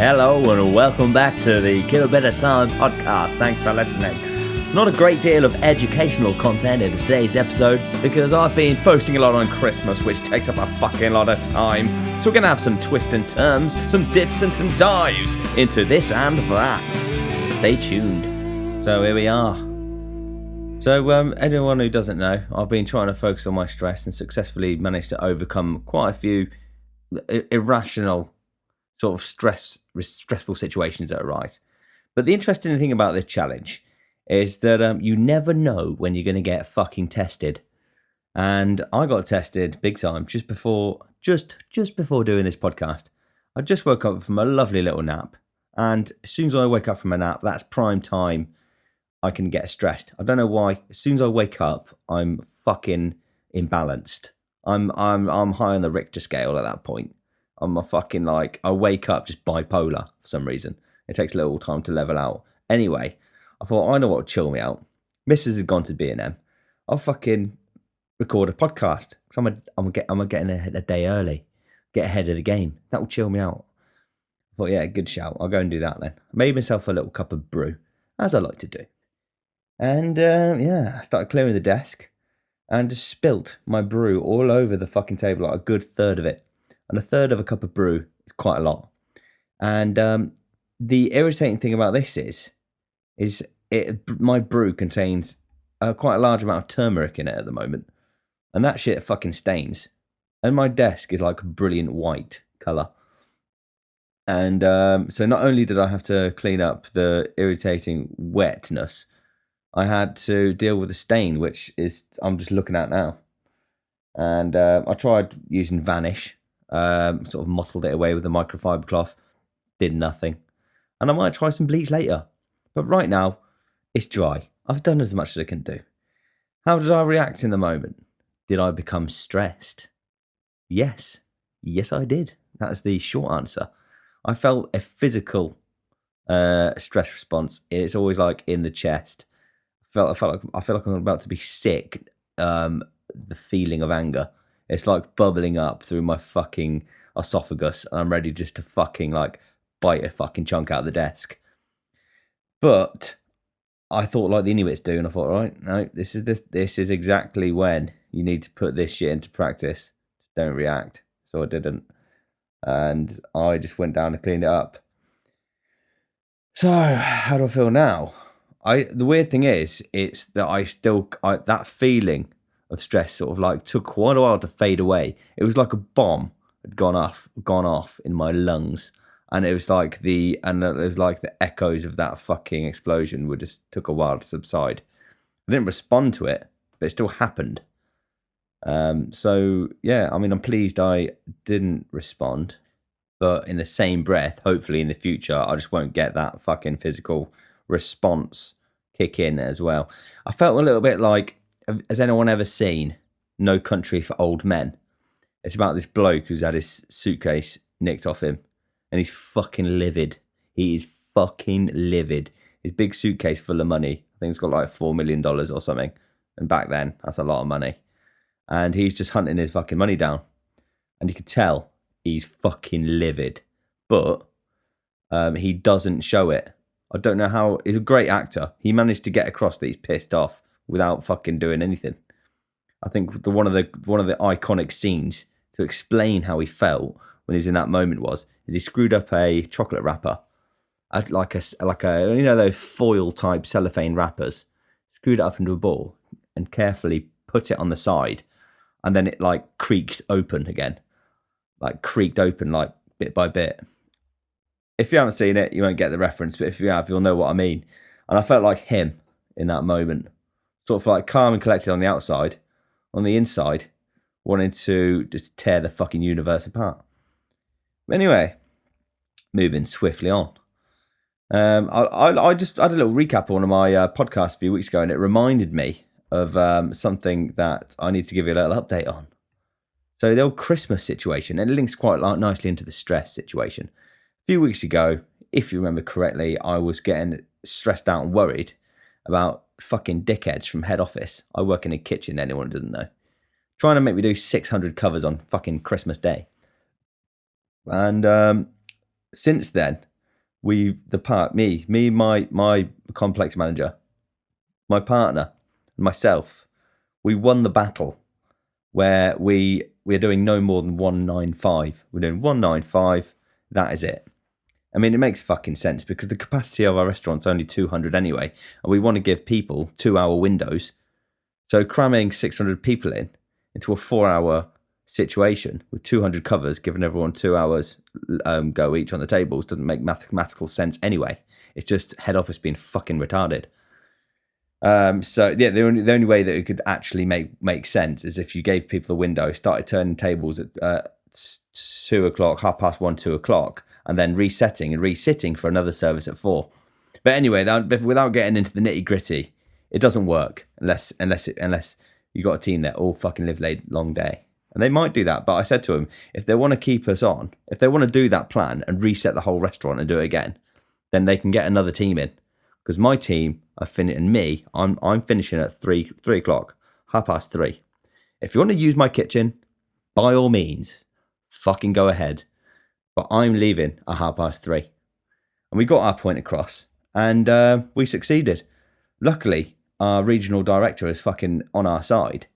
Hello and welcome back to the Kill a Bit of Time podcast. Thanks for listening. Not a great deal of educational content in today's episode because I've been focusing a lot on Christmas, which takes up a fucking lot of time. So we're going to have some twists and turns, some dips and some dives into this and that. Stay tuned. So here we are. So anyone who doesn't know, I've been trying to focus on my stress and successfully managed to overcome quite a few irrational sort of stressful situations that arise. But the interesting thing about this challenge is that you never know when you're going to get fucking tested. And I got tested big time just before doing this podcast. I just woke up from a lovely little nap. And as soon as I wake up from a nap, that's prime time I can get stressed. I don't know why. As soon as I wake up, I'm fucking imbalanced. I'm high on the Richter scale at that point. I'm a fucking I wake up just bipolar for some reason. It takes a little time to level out. Anyway, I thought, I know what would chill me out. Mrs. has gone to B&M. I'll fucking record a podcast. Because I'm getting a day early. Get ahead of the game. That will chill me out. I thought, yeah, good shout. I'll go and do that then. I made myself a little cup of brew, as I like to do. And I started clearing the desk and just spilt my brew all over the fucking table, like a good third of it. And a third of a cup of brew is quite a lot. And the irritating thing about this is my brew contains quite a large amount of turmeric in it at the moment. And that shit fucking stains. And my desk is like a brilliant white colour. And so not only did I have to clean up the irritating wetness, I had to deal with the stain, which is I'm just looking at now. And I tried using Vanish. Sort of mottled it away with a microfiber cloth, did nothing. And I might try some bleach later. But right now, it's dry. I've done as much as I can do. How did I react in the moment? Did I become stressed? Yes. Yes, I did. That's the short answer. I felt a physical stress response. It's always like in the chest. I feel like I'm about to be sick. The feeling of anger. It's like bubbling up through my fucking esophagus, and I'm ready just to fucking bite a fucking chunk out of the desk. But I thought like the Inuits do, and I thought, right, no, this is exactly when you need to put this shit into practice. Don't react. So I didn't, and I just went down and cleaned it up. So how do I feel now? The weird thing is, it's that that feeling of stress sort of took quite a while to fade away. It was like a bomb had gone off in my lungs, and it was like the echoes of that fucking explosion would just took a while to subside. I didn't respond to it, but it still happened. So yeah, I mean, I'm pleased I didn't respond, but in the same breath, hopefully in the future, I just won't get that fucking physical response kick in as well. I felt a little bit like, has anyone ever seen No Country for Old Men? It's about this bloke who's had his suitcase nicked off him, and he's fucking livid. He is fucking livid. His big suitcase full of money. I think it's got like $4 million or something. And back then, that's a lot of money. And he's just hunting his fucking money down. And you can tell he's fucking livid. But he doesn't show it. I don't know how. He's a great actor. He managed to get across that he's pissed off without fucking doing anything. I think one of the iconic scenes to explain how he felt when he was in that moment is he screwed up a chocolate wrapper, like a those foil type cellophane wrappers, screwed it up into a ball and carefully put it on the side, and then it creaked open again, bit by bit. If you haven't seen it, you won't get the reference, but if you have, you'll know what I mean. And I felt like him in that moment. Sort of calm and collected on the outside, on the inside, wanting to just tear the fucking universe apart. But anyway, moving swiftly on. I just had a little recap of one of my podcasts a few weeks ago, and it reminded me of something that I need to give you a little update on. So the old Christmas situation, it links quite nicely into the stress situation. A few weeks ago, if you remember correctly, I was getting stressed out and worried about fucking dickheads from head office. I work in a kitchen, anyone who doesn't know. Trying to make me do 600 covers on fucking Christmas Day. And since then, my complex manager, my partner, and myself, we won the battle where we're doing no more than 195. We're doing 195. That is it. I mean, it makes fucking sense because the capacity of our restaurant's only 200 anyway, and we want to give people 2-hour windows. So cramming 600 people into a 4-hour situation with 200 covers, giving everyone 2 hours go each on the tables, doesn't make mathematical sense anyway. It's just head office being fucking retarded. So yeah, the only way that it could actually make sense is if you gave people the window, started turning tables at 2 o'clock, 1:30, 2 o'clock, and then resetting and resitting for another service at 4. But anyway, without getting into the nitty gritty, it doesn't work unless you got a team that all fucking live late long day. And they might do that, but I said to them, if they want to keep us on, if they want to do that plan and reset the whole restaurant and do it again, then they can get another team in. Because my team, I'm finishing at 3 o'clock, 3:30. If you want to use my kitchen, by all means, fucking go ahead. But I'm leaving at 3:30. And we got our point across, and we succeeded. Luckily, our regional director is fucking on our side.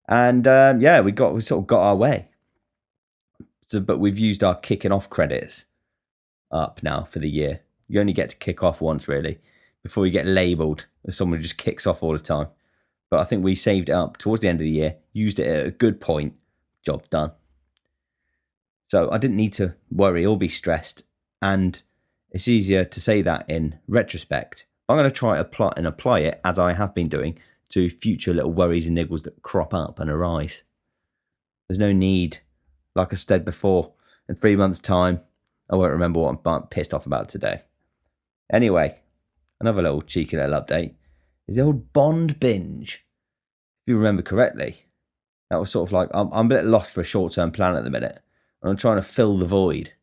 And we sort of got our way. So, but we've used our kicking off credits up now for the year. You only get to kick off once, really, before you get labelled as someone who just kicks off all the time. But I think we saved it up towards the end of the year, used it at a good point, job done. So I didn't need to worry or be stressed. And it's easier to say that in retrospect. I'm going to try and apply it, as I have been doing, to future little worries and niggles that crop up and arise. There's no need, like I said before, in 3 months' time, I won't remember what I'm pissed off about today. Anyway, another little cheeky little update is the old Bond binge. If you remember correctly, that was sort of like, I'm a bit lost for a short-term plan at the minute, and I'm trying to fill the void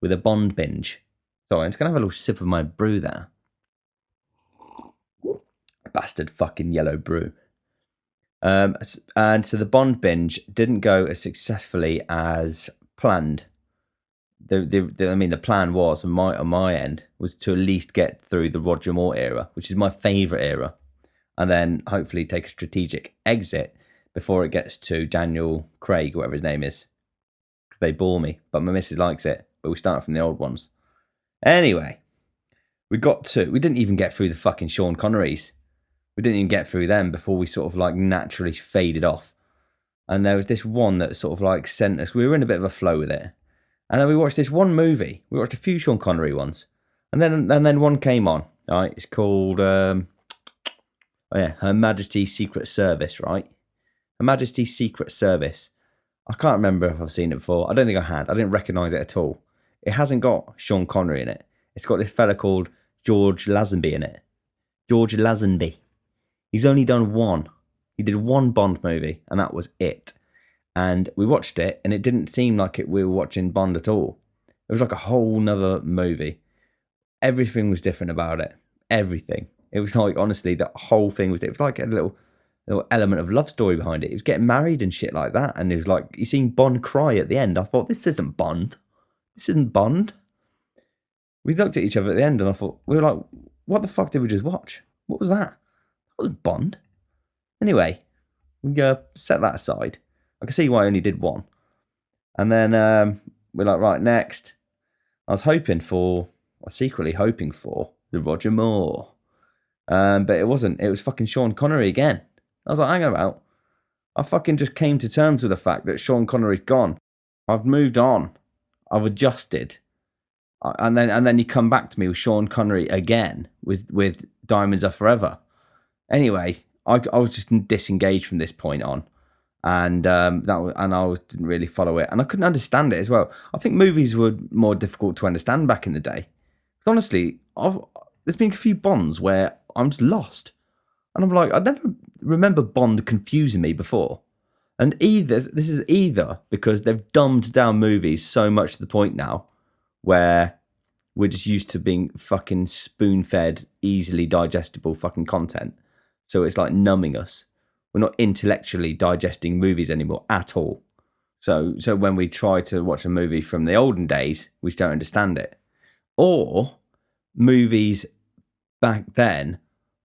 with a Bond binge. Sorry, I'm just going to have a little sip of my brew there. Bastard fucking yellow brew. And so the Bond binge didn't go as successfully as planned. The plan was on my end was to at least get through the Roger Moore era, which is my favourite era, and then hopefully take a strategic exit before it gets to Daniel Craig, whatever his name is, because they bore me. But my missus likes it. But we start from the old ones. Anyway, we didn't even get through the fucking Sean Connerys. We didn't even get through them before we sort of like naturally faded off. And there was this one that sort of like sent us. We were in a bit of a flow with it. And then we watched this one movie. We watched a few Sean Connery ones. And then one came on. Right, it's called Her Majesty's Secret Service, right? Her Majesty's Secret Service. I can't remember if I've seen it before. I don't think I had. I didn't recognise it at all. It hasn't got Sean Connery in it. It's got this fella called George Lazenby in it. George Lazenby. He's only done one. He did one Bond movie, and that was it. And we watched it, and it didn't seem like we were watching Bond at all. It was like a whole nother movie. Everything was different about it. Everything. It was like, honestly, the whole thing was, it was like a little element of love story behind it. He was getting married and shit like that. And it was like, you seen Bond cry at the end. I thought, this isn't Bond. This isn't Bond. We looked at each other at the end, and I thought, we were like, what the fuck did we just watch? What was that? That wasn't Bond. Anyway, we set that aside. I can see why I only did one. And then we're like, right, next. I was secretly hoping for the Roger Moore. But it wasn't. It was fucking Sean Connery again. I was like, hang on about. I fucking just came to terms with the fact that Sean Connery's gone. I've moved on. I've adjusted. And then you come back to me with Sean Connery again with Diamonds Are Forever. Anyway, I was just disengaged from this point on. And I didn't really follow it, and I couldn't understand it as well. I think movies were more difficult to understand back in the day. But honestly, there's been a few Bonds where I'm just lost, and I'm like, I never remember Bond confusing me before. And this is either because they've dumbed down movies so much to the point now where we're just used to being fucking spoon-fed, easily digestible fucking content, so it's like numbing us. We're not intellectually digesting movies anymore at all. So when we try to watch a movie from the olden days, we just don't understand it. Or movies back then,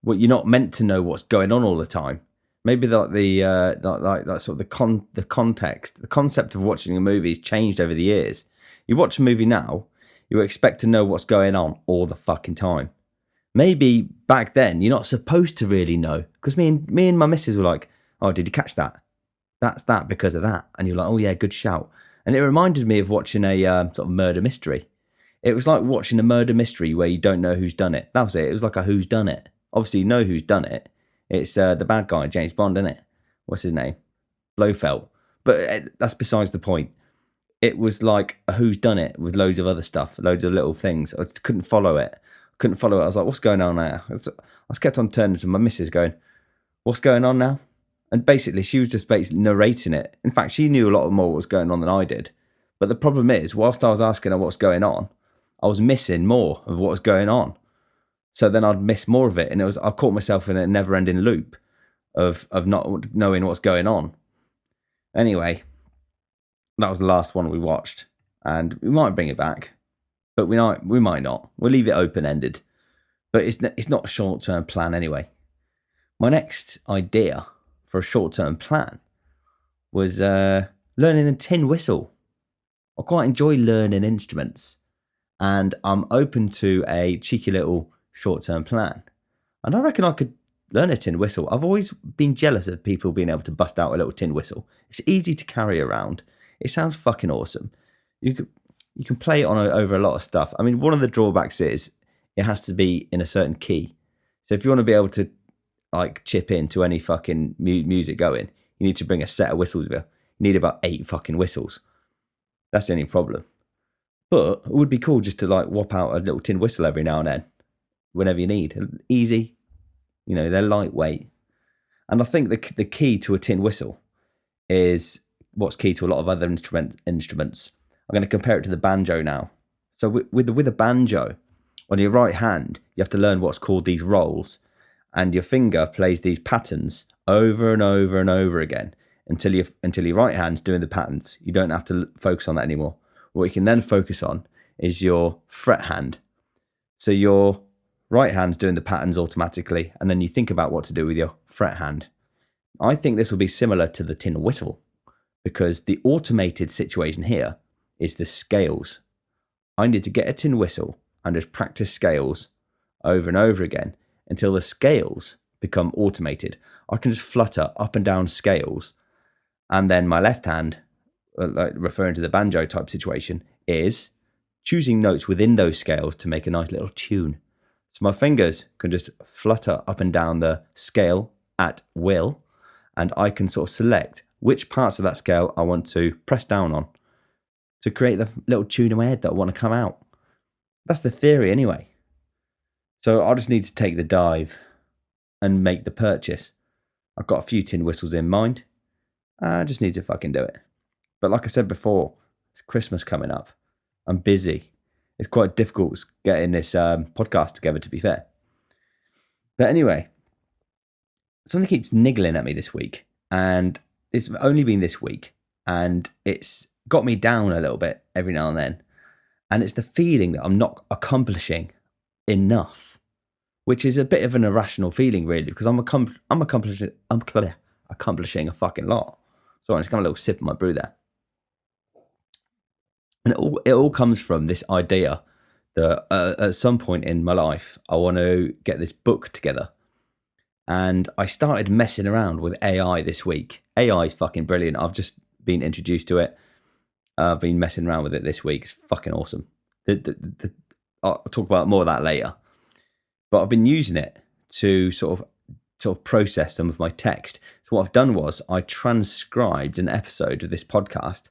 well, you're not meant to know what's going on all the time. Maybe that sort of the context, the concept of watching a movie has changed over the years. You watch a movie now, you expect to know what's going on all the fucking time. Maybe back then you're not supposed to really know, because me and my missus were like, "Oh, did you catch that? That's that because of that." And you're like, "Oh yeah, good shout." And it reminded me of watching a sort of murder mystery. It was like watching a murder mystery where you don't know who's done it. That was it. It was like a who's done it. Obviously, you know who's done it. It's the bad guy, James Bond, isn't it? What's his name? Blofeld. But that's besides the point. It was like a who's done it with loads of other stuff, loads of little things. I just couldn't follow it. I was like, what's going on now? I was kept on turning to my missus going, what's going on now? And basically, she was just basically narrating it. In fact, she knew a lot more what was going on than I did. But the problem is, whilst I was asking her what's going on, I was missing more of what was going on. So then I'd miss more of it. And I caught myself in a never-ending loop of not knowing what's going on. Anyway, that was the last one we watched. And we might bring it back. But we might not. We'll leave it open-ended. But it's not a short-term plan anyway. My next idea for a short-term plan was learning the tin whistle. I quite enjoy learning instruments. And I'm open to a cheeky little short-term plan. And I reckon I could learn a tin whistle. I've always been jealous of people being able to bust out a little tin whistle. It's easy to carry around. It sounds fucking awesome. You can play it over a lot of stuff. I mean, one of the drawbacks is it has to be in a certain key. So if you want to be able to like chip into any fucking music going, you need to bring a set of whistles with you. You need about 8 fucking whistles. That's the only problem. But it would be cool just to like whop out a little tin whistle every now and then, whenever you need. Easy, they're lightweight. And I think the key to a tin whistle is what's key to a lot of other instruments. I'm going to compare it to the banjo now. So with a banjo, on your right hand, you have to learn what's called these rolls, and your finger plays these patterns over and over and over again until your right hand's doing the patterns. You don't have to focus on that anymore. What you can then focus on is your fret hand. So your right hand's doing the patterns automatically, and then you think about what to do with your fret hand. I think this will be similar to the tin whistle, because the automated situation here is the scales. I need to get a tin whistle and just practice scales over and over again until the scales become automated. I can just flutter up and down scales, and then my left hand, like referring to the banjo type situation, is choosing notes within those scales to make a nice little tune. So my fingers can just flutter up and down the scale at will, and I can sort of select which parts of that scale I want to press down on to create the little tune in my head that I want to come out. That's the theory anyway. So I just need to take the dive and make the purchase. I've got a few tin whistles in mind. I just need to fucking do it. But like I said before, it's Christmas coming up. I'm busy. It's quite difficult getting this podcast together, to be fair. But anyway, something keeps niggling at me this week, and it's only been this week, and it's got me down a little bit every now and then. And it's the feeling that I'm not accomplishing enough, which is a bit of an irrational feeling, really, because I'm accomplishing a fucking lot. Sorry, I'm just got a little sip of my brew there. And it all comes from this idea that at some point in my life, I want to get this book together. And I started messing around with AI this week. AI is fucking brilliant. I've just been introduced to it. I've been messing around with it this week. It's fucking awesome. I'll talk about more of that later. But I've been using it to sort of process some of my text. So what I've done was I transcribed an episode of this podcast,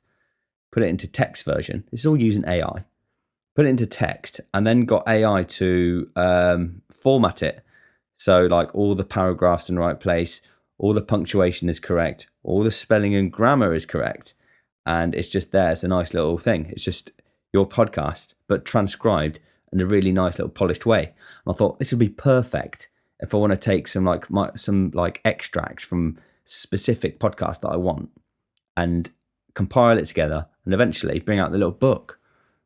put it into text version. This is all using AI. Put it into text, and then got AI to format it. So like all the paragraphs in the right place, all the punctuation is correct, all the spelling and grammar is correct. And it's just there. It's a nice little thing. It's just your podcast, but transcribed in a really nice little polished way. And I thought this would be perfect if I want to take some extracts from specific podcasts that I want and compile it together and eventually bring out the little book.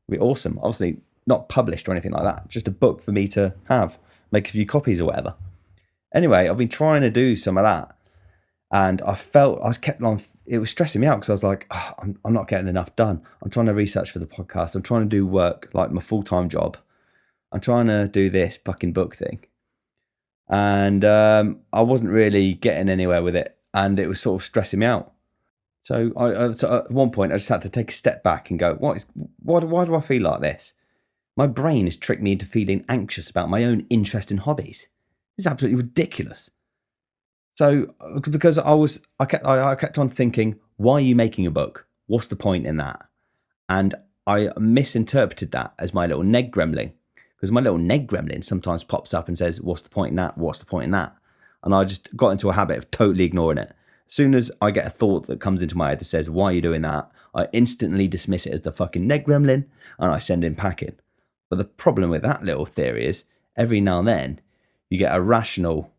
It'd be awesome. Obviously, not published or anything like that, just a book for me to have, make a few copies or whatever. Anyway, I've been trying to do some of that, and it was stressing me out because I was like, oh, I'm not getting enough done. I'm trying to research for the podcast. I'm trying to do work, like my full-time job. I'm trying to do this fucking book thing. And I wasn't really getting anywhere with it, and it was sort of stressing me out. So at one point, I just had to take a step back and go, why do I feel like this? My brain has tricked me into feeling anxious about my own interest in hobbies. It's absolutely ridiculous. So because I kept on thinking, why are you making a book? What's the point in that? And I misinterpreted that as my little neg gremlin, because my little neg gremlin sometimes pops up and says, what's the point in that? What's the point in that? And I just got into a habit of totally ignoring it. As soon as I get a thought that comes into my head that says, why are you doing that? I instantly dismiss it as the fucking neg gremlin and I send him packing. But the problem with that little theory is every now and then you get a rational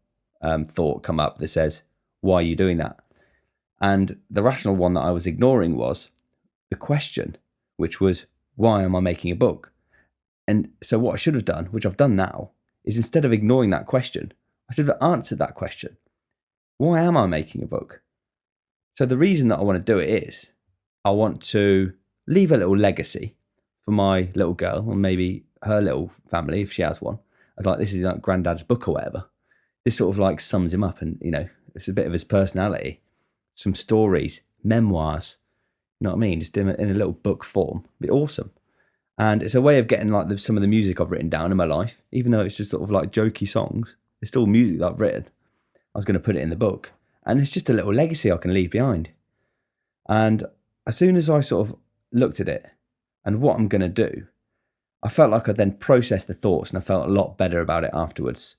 thought come up that says, why are you doing that? And the rational one that I was ignoring was the question, which was, why am I making a book? And so what I should have done, which I've done now, is instead of ignoring that question, I should have answered that question. Why am I making a book? So the reason that I want to do it is I want to leave a little legacy for my little girl, or maybe her little family, if she has one. I'd like, this is like granddad's book or whatever. This sort of like sums him up, and, you know, it's a bit of his personality, some stories, memoirs, you know what I mean? Just in a little book form. It'd be awesome. And it's a way of getting like some of the music I've written down in my life, even though it's just sort of like jokey songs. It's still music that I've written. I was going to put it in the book, and it's just a little legacy I can leave behind. And as soon as I sort of looked at it and what I'm going to do, I felt like I then processed the thoughts, and I felt a lot better about it afterwards.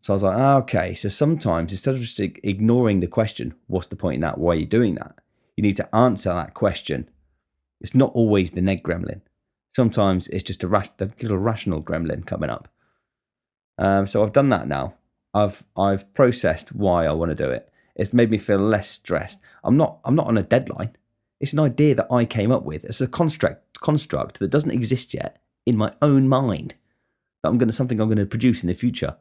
So I was like, okay, so sometimes instead of just ignoring the question, what's the point in that? Why are you doing that? You need to answer that question. It's not always the neg gremlin. Sometimes it's just the little rational gremlin coming up. So I've done that now. I've processed why I want to do it. It's made me feel less stressed. I'm not on a deadline. It's an idea that I came up with. It's a construct that doesn't exist yet in my own mind. That something I'm going to produce in the future.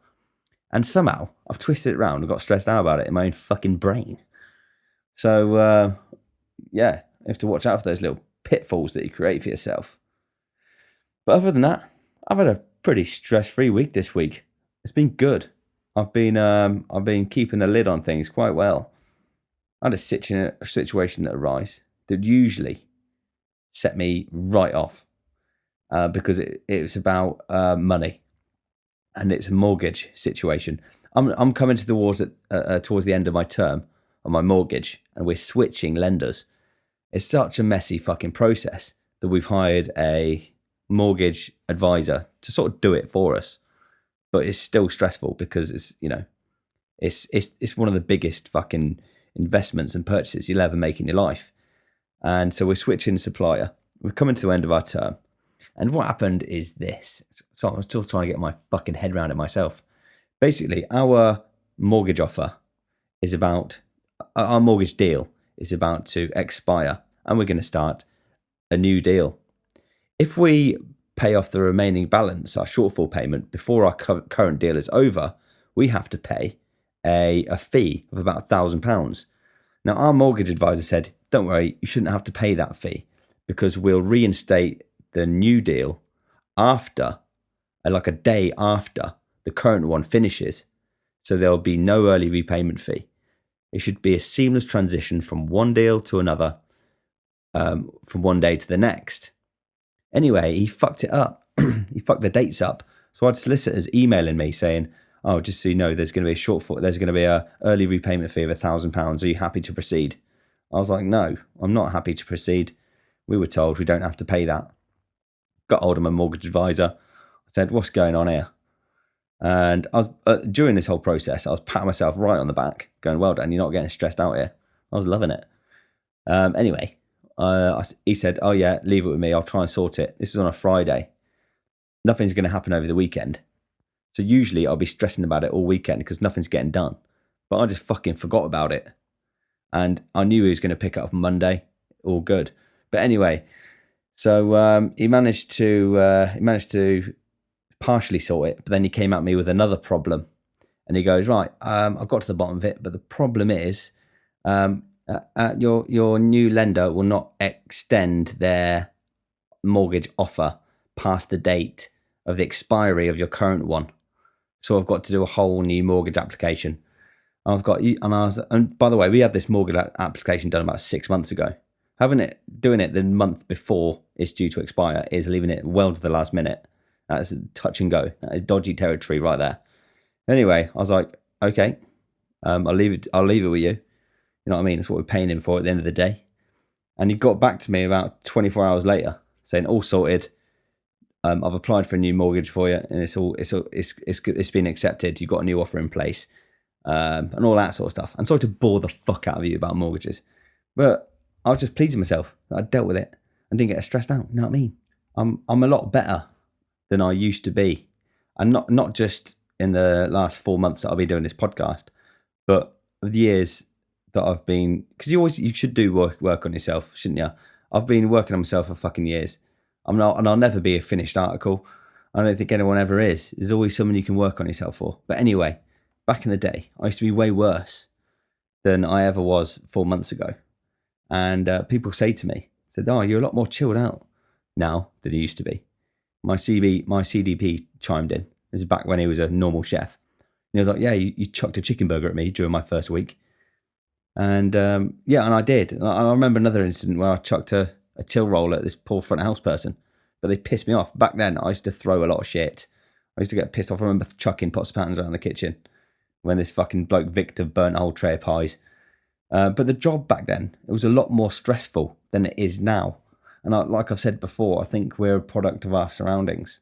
And somehow I've twisted it around and got stressed out about it in my own fucking brain. So yeah, you have to watch out for those little pitfalls that you create for yourself. But other than that, I've had a pretty stress-free week this week. It's been good. I've been keeping a lid on things quite well. I had a situation that arose that usually set me right off because it was about money, and it's a mortgage situation. I'm coming to the walls towards the end of my term on my mortgage, and we're switching lenders. It's such a messy fucking process that we've hired a mortgage advisor to sort of do it for us. But it's still stressful because it's one of the biggest fucking investments and purchases you'll ever make in your life. And so we're switching supplier. We're coming to the end of our term. And what happened is this. So I'm still trying to get my fucking head around it myself. Basically, our mortgage deal is about to expire, and we're going to start a new deal. If we pay off the remaining balance, our shortfall payment, before our current deal is over, we have to pay a fee of about £1,000. Now, our mortgage advisor said, don't worry, you shouldn't have to pay that fee because we'll reinstate the new deal after, like a day after the current one finishes. So there'll be no early repayment fee. It should be a seamless transition from one deal to another, from one day to the next. Anyway, he fucked it up. He fucked the dates up. So I had solicitors emailing me saying, oh, just so you know, there's going to be a shortfall. There's going to be a early repayment fee of £1,000. Are you happy to proceed? I was like, no, I'm not happy to proceed. We were told we don't have to pay that. Got hold of my mortgage advisor. I said, what's going on here? And I was during this whole process, I was patting myself right on the back, going, well done, you're not getting stressed out here. I was loving it. Anyway, he said, oh yeah, leave it with me. I'll try and sort it. This was on a Friday. Nothing's going to happen over the weekend. So usually I'll be stressing about it all weekend because nothing's getting done. But I just fucking forgot about it. And I knew he was going to pick it up on Monday. All good. But anyway, So he managed to partially sort it, but then he came at me with another problem, and he goes, right, I got to the bottom of it, but the problem is, your new lender will not extend their mortgage offer past the date of the expiry of your current one. So I've got to do a whole new mortgage application. And by the way, we had this mortgage application done about 6 months ago. Doing it the month before it's due to expire is leaving it well to the last minute. That's touch and go. That is dodgy territory right there. Anyway, I was like, okay, I'll leave it with you. You know what I mean? That's what we're paying him for at the end of the day. And he got back to me about 24 hours later, saying all sorted. I've applied for a new mortgage for you, and it's been accepted. You've got a new offer in place, and all that sort of stuff. I'm sorry to bore the fuck out of you about mortgages, but I was just pleased with myself that I dealt with it and didn't get stressed out. You know what I mean? I'm a lot better than I used to be, and not just in the last 4 months that I'll be doing this podcast, but the years that I've been, because you should do work on yourself, shouldn't you? I've been working on myself for fucking years. And I'll never be a finished article. I don't think anyone ever is. There's always someone you can work on yourself for. But anyway, back in the day, I used to be way worse than I ever was 4 months ago. And people say to me, "Oh, you're a lot more chilled out now than you used to be." My CDP chimed in. This is back when he was a normal chef. And he was like, "Yeah, you chucked a chicken burger at me during my first week." And and I did. And I remember another incident where I chucked a till roll at this poor front of house person, but they pissed me off. Back then, I used to throw a lot of shit. I used to get pissed off. I remember chucking pots of pans around the kitchen when this fucking bloke Victor burnt a whole tray of pies. But the job back then, it was a lot more stressful than it is now. And like I've said before, I think we're a product of our surroundings.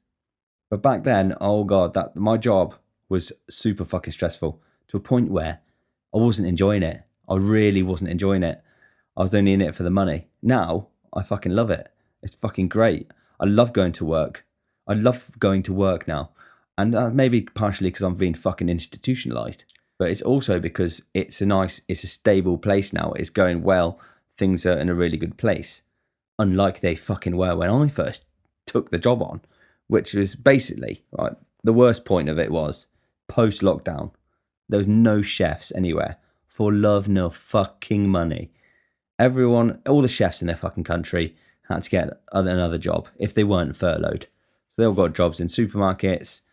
But back then, oh God, my job was super fucking stressful to a point where I wasn't enjoying it. I really wasn't enjoying it. I was only in it for the money. Now, I fucking love it. It's fucking great. I love going to work. I love going to work now. And maybe partially because I'm being fucking institutionalized. But it's also because it's a stable place now. It's going well. Things are in a really good place. Unlike they fucking were when I first took the job on, which was basically, right, the worst point of it was post-lockdown. There was no chefs anywhere for love nor fucking money. Everyone, all the chefs in their fucking country had to get another job if they weren't furloughed. So they all got jobs in supermarkets,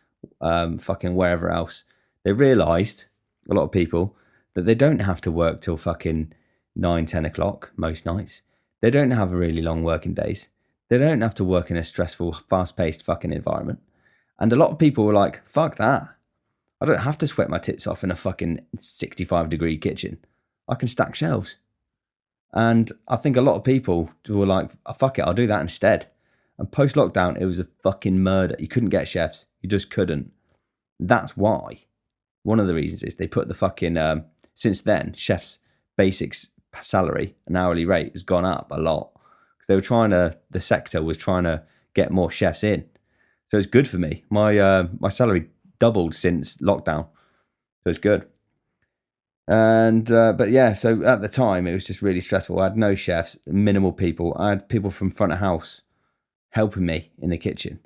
fucking wherever else. They realised, a lot of people, that they don't have to work till fucking 9-10 o'clock most nights. They don't have really long working days. They don't have to work in a stressful, fast-paced fucking environment. And a lot of people were like, fuck that. I don't have to sweat my tits off in a fucking 65-degree kitchen. I can stack shelves. And I think a lot of people were like, oh, fuck it, I'll do that instead. And post-lockdown, it was a fucking murder. You couldn't get chefs. You just couldn't. That's why. One of the reasons is they put the fucking, since then, chefs' basic salary, an hourly rate, has gone up a lot. The sector was trying to get more chefs in. So it's good for me. My salary doubled since lockdown. So it's good. And but yeah, so at the time it was just really stressful. I had no chefs, minimal people. I had people from front of house helping me in the kitchen,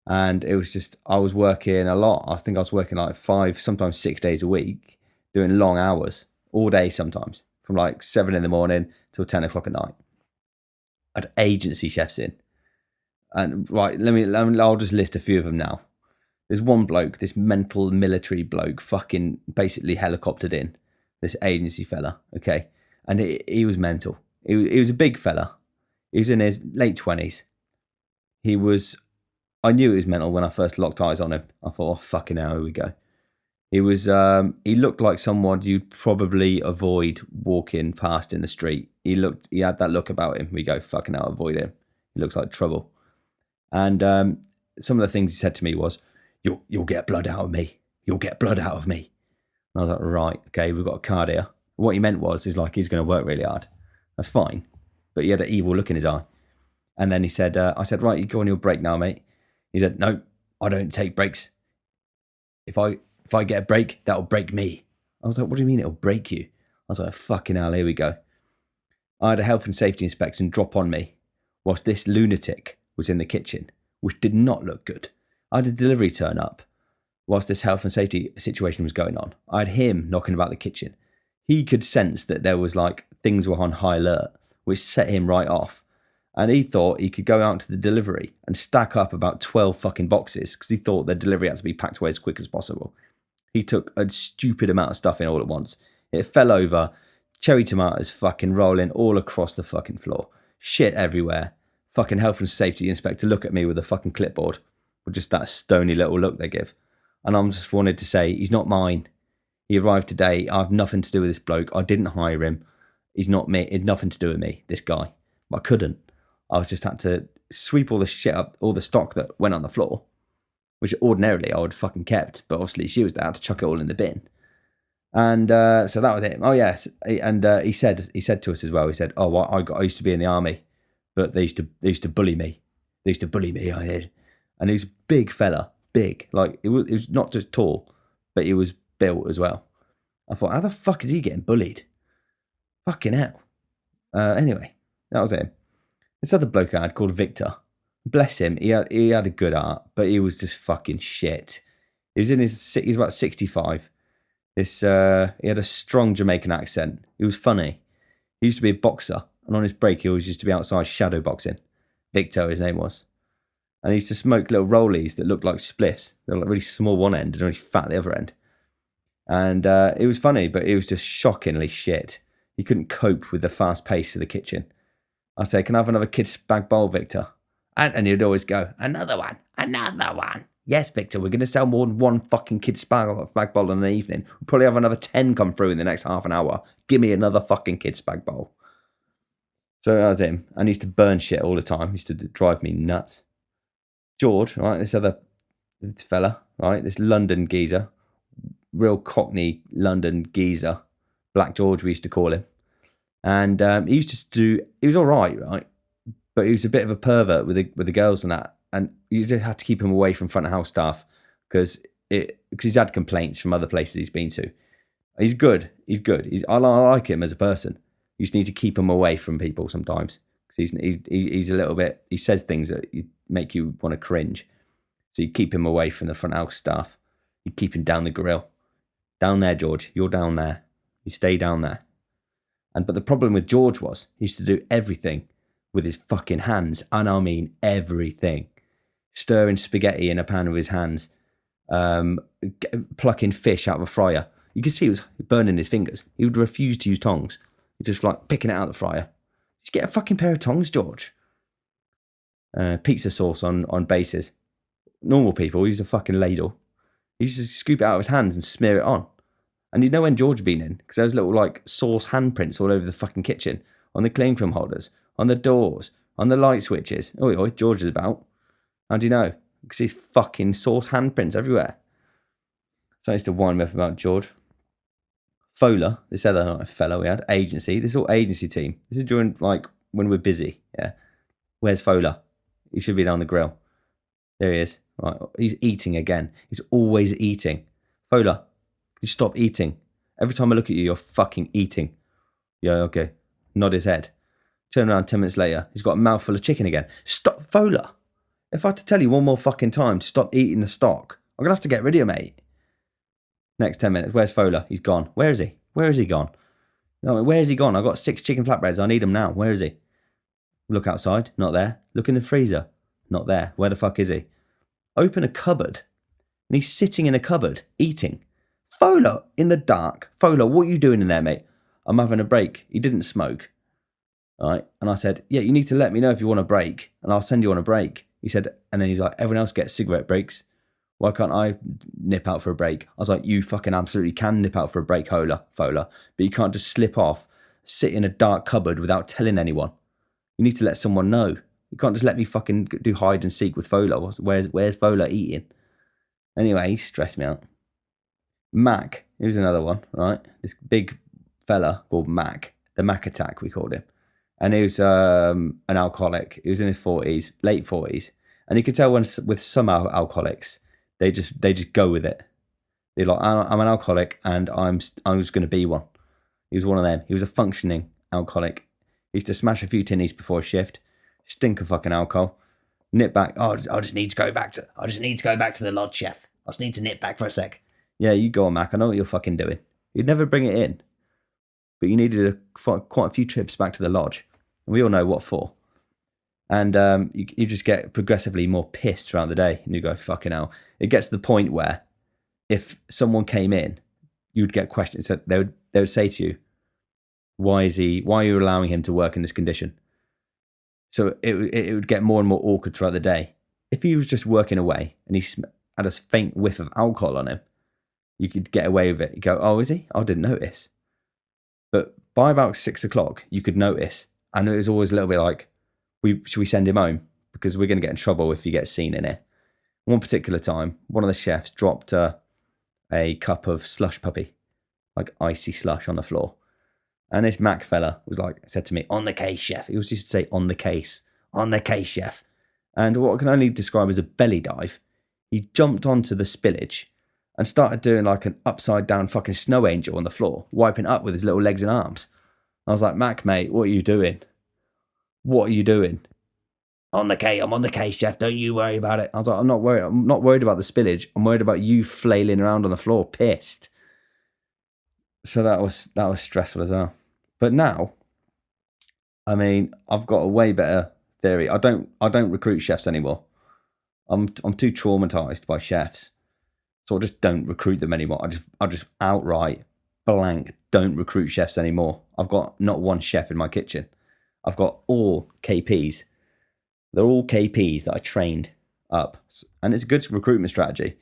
and it was just, I was working a lot. I think I was working like 5, sometimes 6 days a week, doing long hours all day, sometimes from like 7 in the morning till 10 o'clock at night. I had agency chefs in, and right, I'll just list a few of them now. There's one bloke, this mental military bloke, fucking basically helicoptered in. This agency fella, okay? And he was mental. He was a big fella. He was in his late 20s. I knew he was mental when I first locked eyes on him. I thought, oh, fucking hell, here we go. He looked like someone you'd probably avoid walking past in the street. He had that look about him. We go, fucking hell, avoid him. He looks like trouble. And some of the things he said to me was, You'll get blood out of me. You'll get blood out of me. And I was like, right, okay, we've got a card here. What he meant is like, he's going to work really hard. That's fine. But he had an evil look in his eye. And then he said, I said, right, you go on your break now, mate. He said, no, I don't take breaks. If I get a break, that'll break me. I was like, what do you mean it'll break you? I was like, fucking hell, here we go. I had a health and safety inspection drop on me whilst this lunatic was in the kitchen, which did not look good. I had a delivery turn up whilst this health and safety situation was going on. I had him knocking about the kitchen. He could sense that there was like things were on high alert, which set him right off. And he thought he could go out to the delivery and stack up about 12 fucking boxes because he thought the delivery had to be packed away as quick as possible. He took a stupid amount of stuff in all at once. It fell over, cherry tomatoes fucking rolling all across the fucking floor. Shit everywhere. Fucking health and safety inspector look at me with a fucking clipboard with just that stony little look they give. And I just wanted to say, he's not mine. He arrived today. I have nothing to do with this bloke. I didn't hire him. He's not me. It's nothing to do with me, this guy. But I couldn't. I just had to sweep all the shit up, all the stock that went on the floor, which ordinarily I would have fucking kept. But obviously she was there, I had to chuck it all in the bin. And so that was it. Oh, yes. And he said to us as well, he said, oh, well, I used to be in the army, but they used to bully me. They used to bully me, I did. And he's a big fella, big. Like, it was not just tall, but he was built as well. I thought, how the fuck is he getting bullied? Fucking hell. Anyway, that was him. This other bloke I had called Victor. Bless him, he had a good heart, but he was just fucking shit. He was about 65. He had a strong Jamaican accent. He was funny. He used to be a boxer, and on his break he always used to be outside shadow boxing. Victor, his name was. And he used to smoke little rollies that looked like spliffs. They were like really small one end and really fat at the other end. And it was funny, but it was just shockingly shit. He couldn't cope with the fast pace of the kitchen. I say, can I have another kid's spag bowl, Victor? And he'd always go, another one. Yes, Victor, we're going to sell more than one fucking kid's spag bowl in an evening. We'll probably have another 10 come through in the next half an hour. Give me another fucking kid's spag bowl. So that was him. And he used to burn shit all the time. He used to drive me nuts. George, right, this other fella, right, this London geezer, real Cockney London geezer, Black George we used to call him. And he was all right, but he was a bit of a pervert with the girls and that. And you just had to keep him away from front of house staff because he's had complaints from other places he's been to. He's good. I like him as a person. You just need to keep him away from people sometimes. He's a little bit, he says things that make you want to cringe. So you keep him away from the front house staff. You keep him down the grill. Down there, George. You're down there. You stay down there. But the problem with George was he used to do everything with his fucking hands. And I mean everything. Stirring spaghetti in a pan with his hands. Plucking fish out of a fryer. You could see he was burning his fingers. He would refuse to use tongs. He'd just like picking it out of the fryer. Just get a fucking pair of tongs, George. Pizza sauce on bases. Normal people use a fucking ladle. He used to scoop it out of his hands and smear it on. And you know when George had been in? Because there was little like sauce handprints all over the fucking kitchen. On the cling film holders. On the doors. On the light switches. Oi, George is about. How do you know? Because he's fucking sauce handprints everywhere. So I used to wind me up about George. Fowler, this other fellow we had, agency. This is all agency team. This is during like when we're busy. Yeah. Where's Fowler? He should be down the grill. There he is. Right. He's eating again. He's always eating. Fowler, you stop eating. Every time I look at you, you're fucking eating. Yeah, okay. Nod his head. Turn around 10 minutes later. He's got a mouthful of chicken again. Stop, Fowler. If I had to tell you one more fucking time to stop eating the stock, I'm going to have to get rid of you, mate. Next 10 minutes. Where's Fowler? He's gone. Where is he? Where is he gone? No, where is he gone? I've got 6 chicken flatbreads. I need them now. Where is he? Look outside. Not there. Look in the freezer. Not there. Where the fuck is he? Open a cupboard. And he's sitting in a cupboard, eating. Fowler, in the dark. Fowler, what are you doing in there, mate? I'm having a break. He didn't smoke. All right. And I said, yeah, you need to let me know if you want a break, and I'll send you on a break. He said, and then he's like, everyone else gets cigarette breaks. Why can't I nip out for a break? I was like, you fucking absolutely can nip out for a break, Fowler, but you can't just slip off, sit in a dark cupboard without telling anyone. You need to let someone know. You can't just let me fucking do hide and seek with Fowler. Where's Fowler eating? Anyway, he stressed me out. Mac, here's another one, right? This big fella called Mac, the Mac attack, we called him. And he was an alcoholic. He was in his 40s, late 40s. And you could tell with some alcoholics, they just go with it. They're like, I'm an alcoholic and I'm just going to be one. He was one of them. He was a functioning alcoholic. He used to smash a few tinnies before a shift, Stink of fucking alcohol. Nip back. Oh, I just need to go back to the lodge, chef. I just need to nip back for a sec. Yeah, you go on, Mac. I know what you're fucking doing. You'd never bring it in, but you needed quite a few trips back to the lodge. And we all know what for. And you just get progressively more pissed throughout the day. And you go, fucking hell. It gets to the point where if someone came in, you'd get questions. So they would say to you, why are you allowing him to work in this condition? So it would get more and more awkward throughout the day. If he was just working away and he had a faint whiff of alcohol on him, you could get away with it. You go, oh, is he? I didn't notice. But by about 6 o'clock, you could notice. And it was always a little bit like, should we send him home? Because we're going to get in trouble if he gets seen in here. One particular time, one of the chefs dropped a cup of slush puppy, like icy slush on the floor. And this Mac fella said to me, on the case, chef. He was just to say, on the case, chef. And what I can only describe as a belly dive, he jumped onto the spillage and started doing like an upside down fucking snow angel on the floor, wiping up with his little legs and arms. I was like, Mac, mate, what are you doing? What are you doing? I'm on the case, chef. Don't you worry about it. I was like, I'm not worried. I'm not worried about the spillage. I'm worried about you flailing around on the floor, pissed. So that was stressful as well. But now, I mean, I've got a way better theory. I don't recruit chefs anymore. I'm too traumatized by chefs, so I just don't recruit them anymore. I just outright blank don't recruit chefs anymore. I've got not one chef in my kitchen. I've got all KPs. They're all KPs that I trained up, and it's a good recruitment strategy.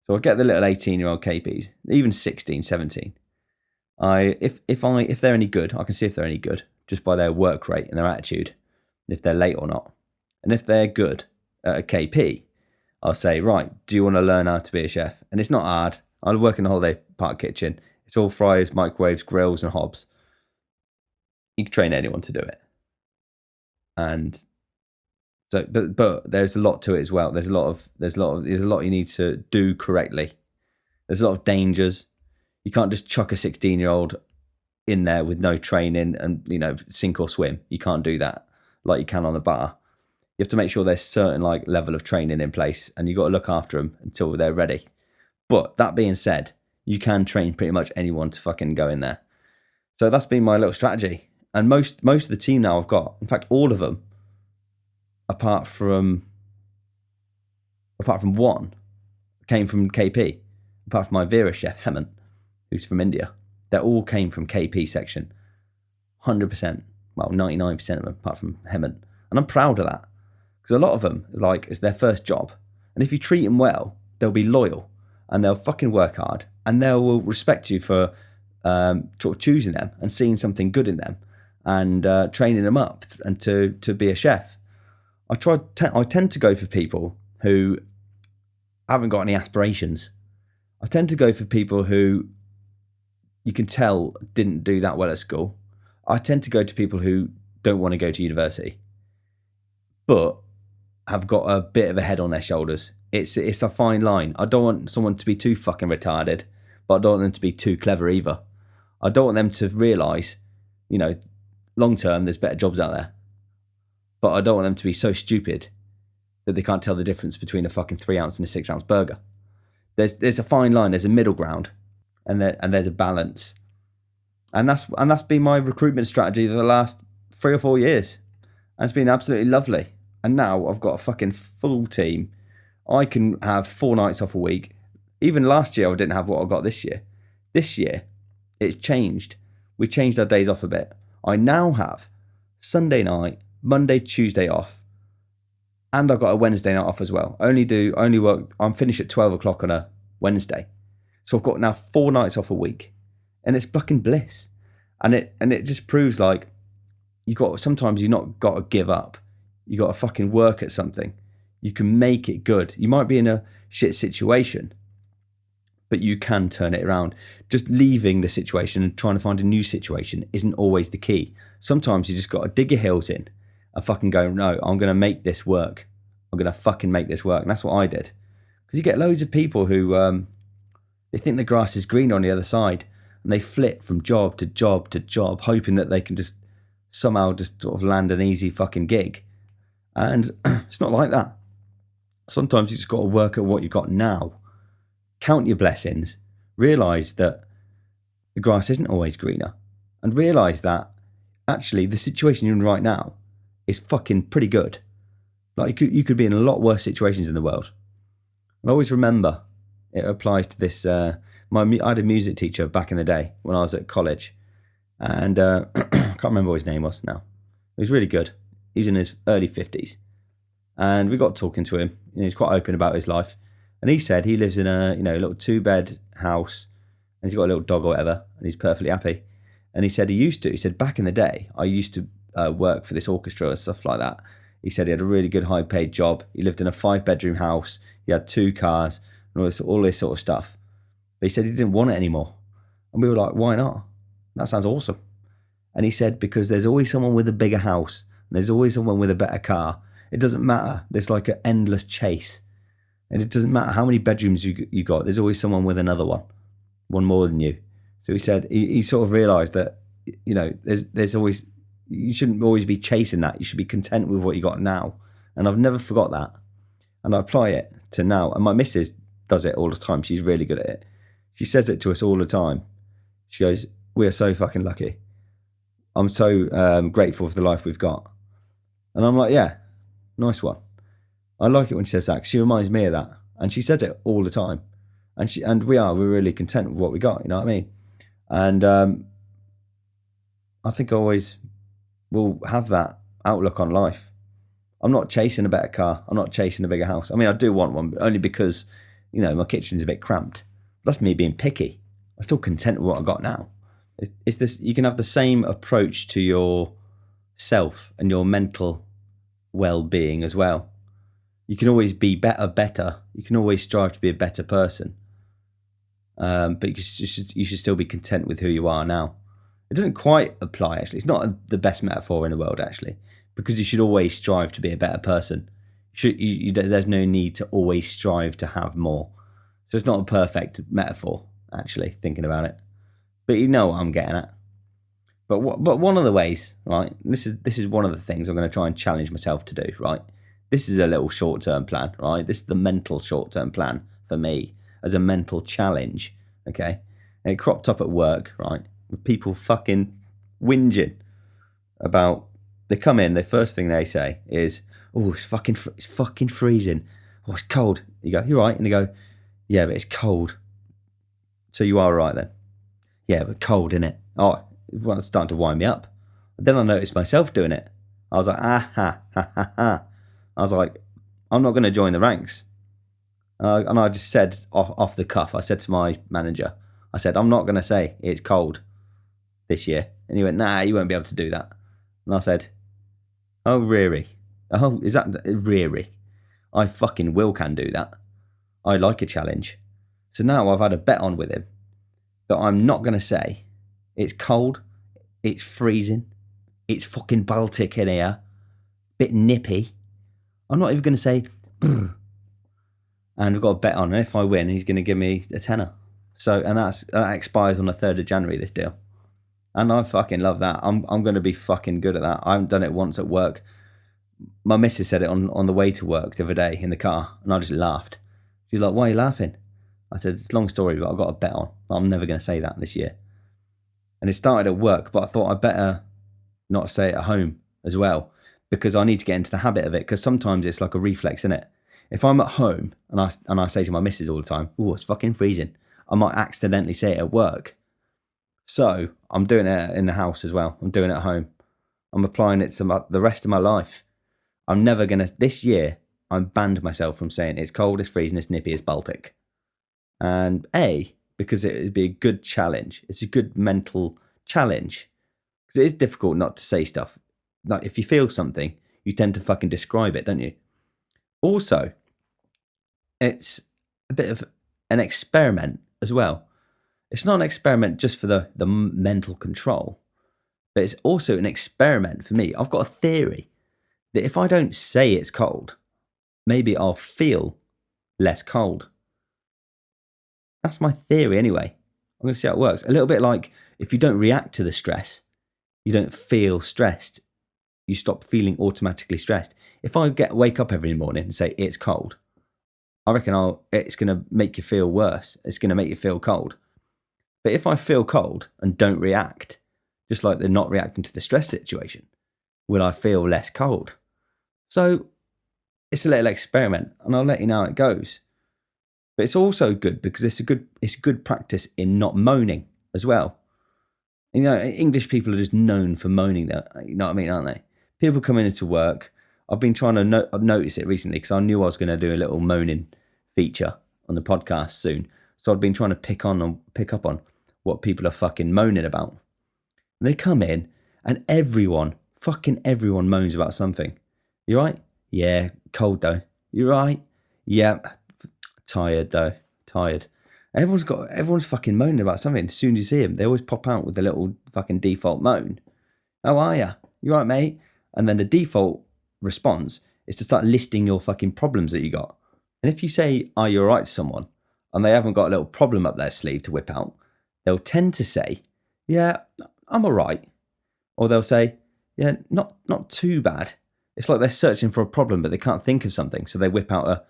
So I get the little 18-year-old KPs, even 16, 17. If they're any good, I can see if they're any good just by their work rate and their attitude, if they're late or not. And if they're good at a KP, I'll say, right, do you want to learn how to be a chef? And it's not hard. I work in a holiday park kitchen. It's all fryers, microwaves, grills, and hobs. You can train anyone to do it. And so, but there's a lot to it as well. There's a lot you need to do correctly. There's a lot of dangers. You can't just chuck a 16-year-old in there with no training and, sink or swim. You can't do that like you can on the bar. You have to make sure there's certain level of training in place, and you've got to look after them until they're ready. But that being said, you can train pretty much anyone to fucking go in there. So that's been my little strategy. And most of the team now I've got, in fact, all of them, apart from one, came from KP. Apart from my Vera chef, Hemant, who's from India. They all came from KP section. 100%. Well, 99% of them, apart from Hemant. And I'm proud of that. Because a lot of them, it's their first job. And if you treat them well, they'll be loyal. And they'll fucking work hard. And they will respect you for choosing them and seeing something good in them. And training them up and to be a chef. I tend to go for people who haven't got any aspirations. I tend to go for people who you can tell didn't do that well at school. I tend to go to people who don't want to go to university, but have got a bit of a head on their shoulders. It's a fine line. I don't want someone to be too fucking retarded, but I don't want them to be too clever either. I don't want them to realise, long term there's better jobs out there. But I don't want them to be so stupid that they can't tell the difference between a fucking 3-ounce and a 6-ounce burger. There's a fine line, there's a middle ground, and there's a balance. And that's been my recruitment strategy for the last 3 or 4 years. And it's been absolutely lovely. And now I've got a fucking full team. I can have 4 nights off a week. Even last year I didn't have what I got this year. This year, it's changed. We changed our days off a bit. I now have Sunday night, Monday, Tuesday off. And I've got a Wednesday night off as well. I'm finished at 12 o'clock on a Wednesday. So I've got now 4 nights off a week. And it's fucking bliss. And it just proves sometimes you've not got to give up. You got to fucking work at something. You can make it good. You might be in a shit situation, but you can turn it around. Just leaving the situation and trying to find a new situation isn't always the key. Sometimes you just got to dig your heels in and fucking go, no, I'm going to make this work. I'm going to fucking make this work. And that's what I did. Because you get loads of people who, they think the grass is green on the other side, and they flit from job to job to job, hoping that they can just somehow just sort of land an easy fucking gig. And it's not like that. Sometimes you just got to work at what you've got now. Count your blessings. Realise that the grass isn't always greener. And realise that actually the situation you're in right now is fucking pretty good. Like you could be in a lot worse situations in the world. And always remember, it applies to this. I had a music teacher back in the day when I was at college. And I can't remember what his name was now. He was really good. He's in his early 50s. And we got talking to him. He's quite open about his life. And he said he lives in a little 2-bed house. And he's got a little dog or whatever. And he's perfectly happy. And he said he said back in the day, I used to work for this orchestra and stuff like that. He said he had a really good high paid job. He lived in a 5-bedroom house. He had 2 cars and all this sort of stuff. But he said he didn't want it anymore. And we were like, why not? That sounds awesome. And he said, because there's always someone with a bigger house. And there's always someone with a better car. It doesn't matter. There's like an endless chase. And it doesn't matter how many bedrooms you got. There's always someone with another one more than you. So he said he sort of realised that, there's always, you shouldn't always be chasing that. You should be content with what you got now. And I've never forgot that. And I apply it to now. And my missus does it all the time. She's really good at it. She says it to us all the time. She goes, we are so fucking lucky. I'm so grateful for the life we've got. And I'm like, yeah, nice one. I like it when she says that, 'cause she reminds me of that. And she says it all the time. And we're really content with what we got, you know what I mean? And I think I always will have that outlook on life. I'm not chasing a better car. I'm not chasing a bigger house. I mean, I do want one, but only because, my kitchen's a bit cramped. That's me being picky. I'm still content with what I got now. It's this. You can have the same approach to your self and your mental well-being as well. You can always be better. You can always strive to be a better person. But you should still be content with who you are now. It doesn't quite apply, actually. It's not the best metaphor in the world, actually, because you should always strive to be a better person. There's no need to always strive to have more. So it's not a perfect metaphor, actually, thinking about it. But you know what I'm getting at. But one of the ways, right? This is one of the things I'm going to try and challenge myself to do, right? This is a little short-term plan, right? This is the mental short-term plan for me as a mental challenge, okay? And it cropped up at work, right? With people fucking whinging about. They come in. The first thing they say is, "Oh, it's fucking freezing. Oh, it's cold." You go, "You're right," and they go, "Yeah, but it's cold." So you are right then. Yeah, but cold, innit? Oh, it's starting to wind me up. Then I noticed myself doing it. I was like, ha. I was like, I'm not going to join the ranks. And I just said off the cuff, I said to my manager, I said, I'm not going to say it's cold this year. And he went, nah, you won't be able to do that. And I said, oh, really? Oh, is that really? I fucking can do that. I like a challenge. So now I've had a bet on with him that I'm not going to say it's cold, it's freezing, it's fucking Baltic in here, bit nippy. I'm not even going to say, brr. And we've got a bet on, and if I win, he's going to give me a tenner. So, and that expires on the 3rd of January, this deal. And I fucking love that. I'm going to be fucking good at that. I haven't done it once at work. My missus said it on the way to work the other day in the car, and I just laughed. She's like, why are you laughing? I said, it's a long story, but I've got a bet on. I'm never going to say that this year. And it started at work, but I thought I'd better not say it at home as well, because I need to get into the habit of it, because sometimes it's like a reflex, isn't it? If I'm at home and I say to my missus all the time, oh, it's fucking freezing, I might accidentally say it at work. So I'm doing it in the house as well. I'm doing it at home. I'm applying it to the rest of my life. I'm never going to, this year, I'm banned myself from saying it's cold, it's freezing, it's nippy, it's Baltic. And because it would be a good challenge. It's a good mental challenge. Because it is difficult not to say stuff. Like if you feel something, you tend to fucking describe it, don't you? Also, it's a bit of an experiment as well. It's not an experiment just for the mental control, but it's also an experiment for me. I've got a theory that if I don't say it's cold, maybe I'll feel less cold. That's my theory anyway. I'm going to see how it works. A little bit like if you don't react to the stress, you don't feel stressed. you stop feeling automatically stressed. If I wake up every morning and say it's cold, I reckon it's going to make you feel worse. It's going to make you feel cold. But if I feel cold and don't react, just like they're not reacting to the stress situation, will I feel less cold? So it's a little experiment, and I'll let you know how it goes. But it's also good because it's good practice in not moaning as well. You know, English people are just known for moaning. You know what I mean, aren't they? People coming into work. I've been trying to notice it recently because I knew I was going to do a little moaning feature on the podcast soon. So I've been trying to pick up on what people are fucking moaning about. And they come in and fucking everyone moans about something. You right? Yeah, cold though. You right? Yeah, tired though. Tired. Everyone's fucking moaning about something. As soon as you see them, they always pop out with the little fucking default moan. How are ya? You right, mate? And then the default response is to start listing your fucking problems that you got. And if you say, "Are you alright?" to someone, and they haven't got a little problem up their sleeve to whip out, they'll tend to say, "Yeah, I'm alright," or they'll say, "Yeah, not too bad." It's like they're searching for a problem, but they can't think of something, so they whip out a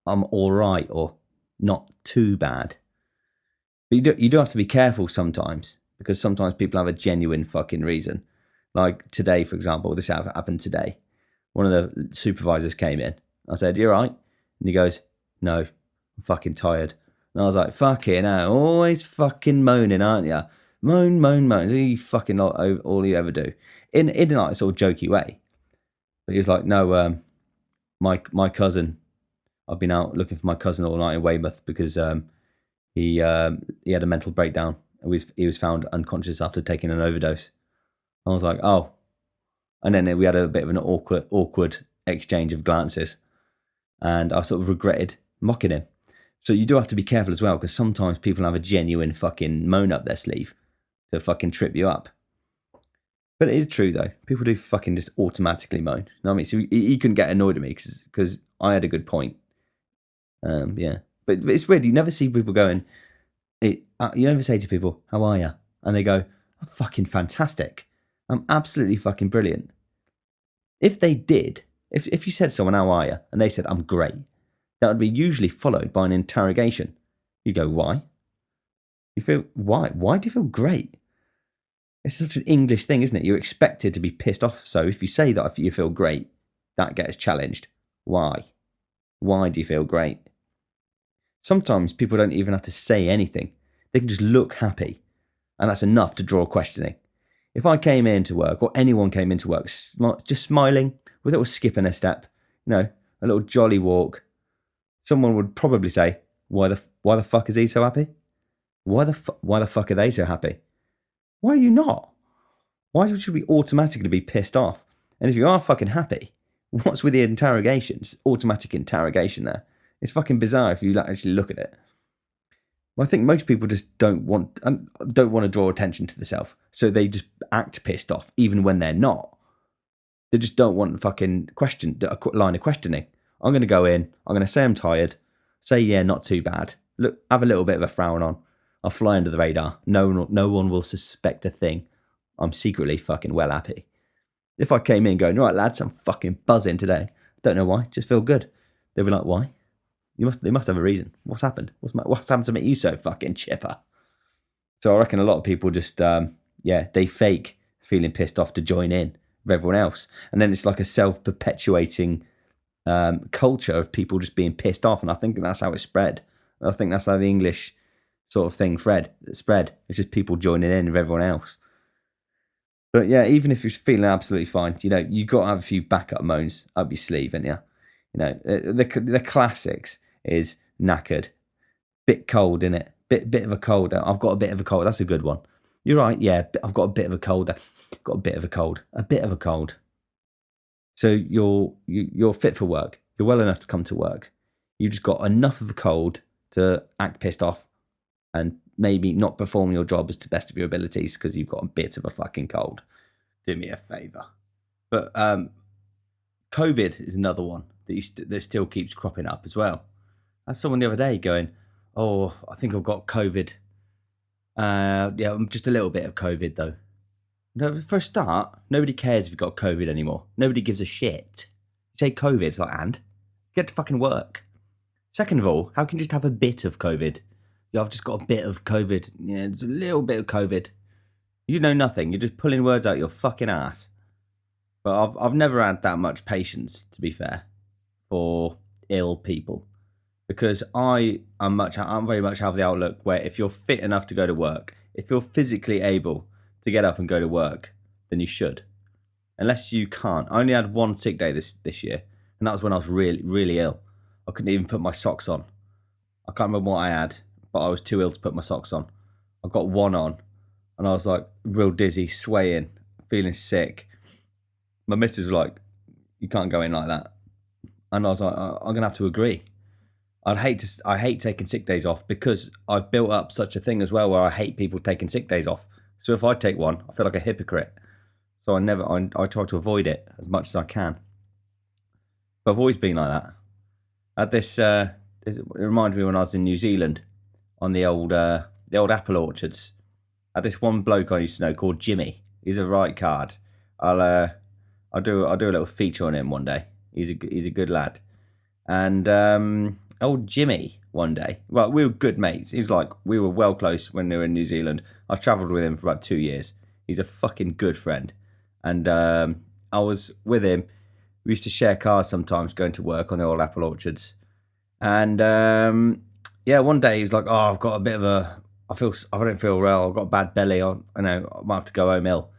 "I'm alright" or "not too bad." But you do have to be careful sometimes, because sometimes people have a genuine fucking reason. Like today, for example, this happened today. One of the supervisors came in. I said, "You right?" And he goes, "No, I'm fucking tired." And I was like, "Fucking hell, always fucking moaning, aren't you? Moan, moan, moan. You fucking all you ever do." In like a sort of jokey way. But he was like, "No, my cousin. I've been out looking for my cousin all night in Weymouth because he had a mental breakdown. He was found unconscious after taking an overdose." I was like, "Oh," and then we had a bit of an awkward exchange of glances, and I sort of regretted mocking him. So you do have to be careful as well, because sometimes people have a genuine fucking moan up their sleeve to fucking trip you up. But it is true though. People do fucking just automatically moan. You know what I mean? So he couldn't get annoyed at me because I had a good point. Yeah. But it's weird. You never see people going. You never say to people, "How are you?" And they go, "I'm fucking fantastic. I'm absolutely fucking brilliant." If they did, if you said to someone, "How are you?" and they said, "I'm great," that would be usually followed by an interrogation. You go, "Why?" You feel, why? Why do you feel great? It's such an English thing, isn't it? You're expected to be pissed off. So if you say that you feel great, that gets challenged. Why? Why do you feel great? Sometimes people don't even have to say anything. They can just look happy. And that's enough to draw questioning. If I came into work, or anyone came into work, just smiling, with a little skip in a step, a little jolly walk, someone would probably say, why the fuck is he so happy? Why the fuck are they so happy? Why are you not? Why should we automatically be pissed off? And if you are fucking happy, what's with the interrogation? It's automatic interrogation there. It's fucking bizarre if you actually look at it. Well, I think most people just don't want to draw attention to themselves, so they just act pissed off even when they're not. They just don't want fucking a line of questioning. I'm going to go in. I'm going to say I'm tired. Say, "Yeah, not too bad." Look, have a little bit of a frown on. I'll fly under the radar. No one will suspect a thing. I'm secretly fucking well happy. If I came in going, "Right, lads, I'm fucking buzzing today. Don't know why. Just feel good." They'll be like, "Why? They must have a reason. What's happened? What's happened to make you so fucking chipper?" So I reckon a lot of people just, they fake feeling pissed off to join in with everyone else. And then it's like a self-perpetuating culture of people just being pissed off. And I think that's how it spread. I think that's how the English sort of thing spread. It's just people joining in with everyone else. But yeah, even if you're feeling absolutely fine, you got to have a few backup moans up your sleeve, haven't you? The classics is knackered, bit cold, innit? Bit of a cold. I've got a bit of a cold. That's a good one. You're right. Yeah, I've got a bit of a cold. Got a bit of a cold. A bit of a cold. So you're fit for work. You're well enough to come to work. You've just got enough of a cold to act pissed off and maybe not perform your job as to the best of your abilities because you've got a bit of a fucking cold. Do me a favour. But COVID is another one that still keeps cropping up as well. I had someone the other day going, "Oh, I think I've got COVID. Yeah, just a little bit of COVID though." No, for a start, nobody cares if you've got COVID anymore. Nobody gives a shit. You say COVID, it's like, and? Get to fucking work. Second of all, how can you just have a bit of COVID? Yeah, I've just got a bit of COVID. Yeah, just a little bit of COVID. You know nothing. You're just pulling words out your fucking ass. But I've never had that much patience, to be fair, for ill people. Because I'm very much have the outlook where if you're fit enough to go to work, if you're physically able to get up and go to work, then you should. Unless you can't. I only had one sick day this year, and that was when I was really, really ill. I couldn't even put my socks on. I can't remember what I had, but I was too ill to put my socks on. I got one on, and I was like real dizzy, swaying, feeling sick. My missus was like, "You can't go in like that," and I was like, "I'm gonna have to agree." I hate taking sick days off because I've built up such a thing as well where I hate people taking sick days off. So if I take one, I feel like a hypocrite. So I try to avoid it as much as I can. But I've always been like that. At this, it reminded me when I was in New Zealand on the old apple orchards. At this one bloke I used to know called Jimmy. He's a right card. I'll do a little feature on him one day. He's a good lad. And old Jimmy one day. Well, we were good mates. He was like, we were well close when we were in New Zealand. I travelled with him for about 2 years. He's a fucking good friend. And I was with him. We used to share cars sometimes going to work on the old apple orchards. And one day he was like, "Oh, I've got a bit of I don't feel well. I've got a bad belly. I might have to go home ill."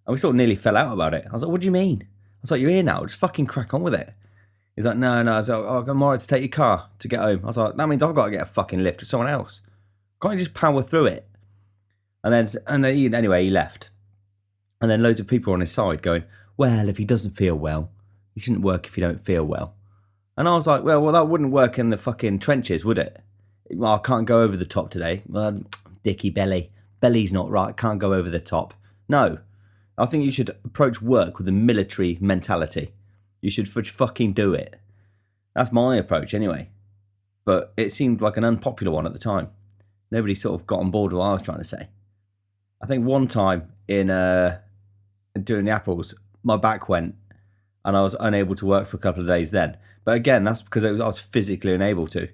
And we sort of nearly fell out about it. I was like, "What do you mean?" I was like, "You're here now. Just fucking crack on with it." He's like, "No." I was like, "I'm alright to take your car to get home." I was like, "That means I've got to get a fucking lift with someone else. Can't you just power through it?" Anyway, he left. And then loads of people on his side going, "Well, if he doesn't feel well, you shouldn't work if you don't feel well." And I was like, well, that wouldn't work in the fucking trenches, would it? Well, I can't go over the top today. Dicky belly. Belly's not right. Can't go over the top. No. I think you should approach work with a military mentality. You should fucking do it. That's my approach anyway. But it seemed like an unpopular one at the time. Nobody sort of got on board with what I was trying to say. I think one time in doing the apples, my back went and I was unable to work for a couple of days then. But again, that's because I was physically unable to.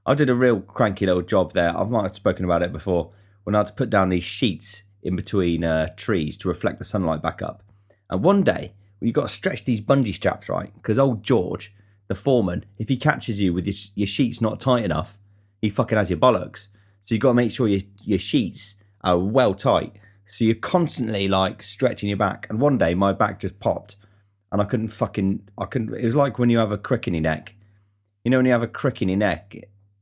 I did a real cranky little job there. I might have spoken about it before, when I had to put down these sheets in between trees to reflect the sunlight back up. And one day, you've got to stretch these bungee straps, right? Because old George, the foreman, if he catches you with your sheets not tight enough, he fucking has your bollocks. So you've got to make sure your sheets are well tight. So you're constantly like stretching your back. And one day, my back just popped. And I couldn't, it was like when you have a crick in your neck. You know when you have a crick in your neck,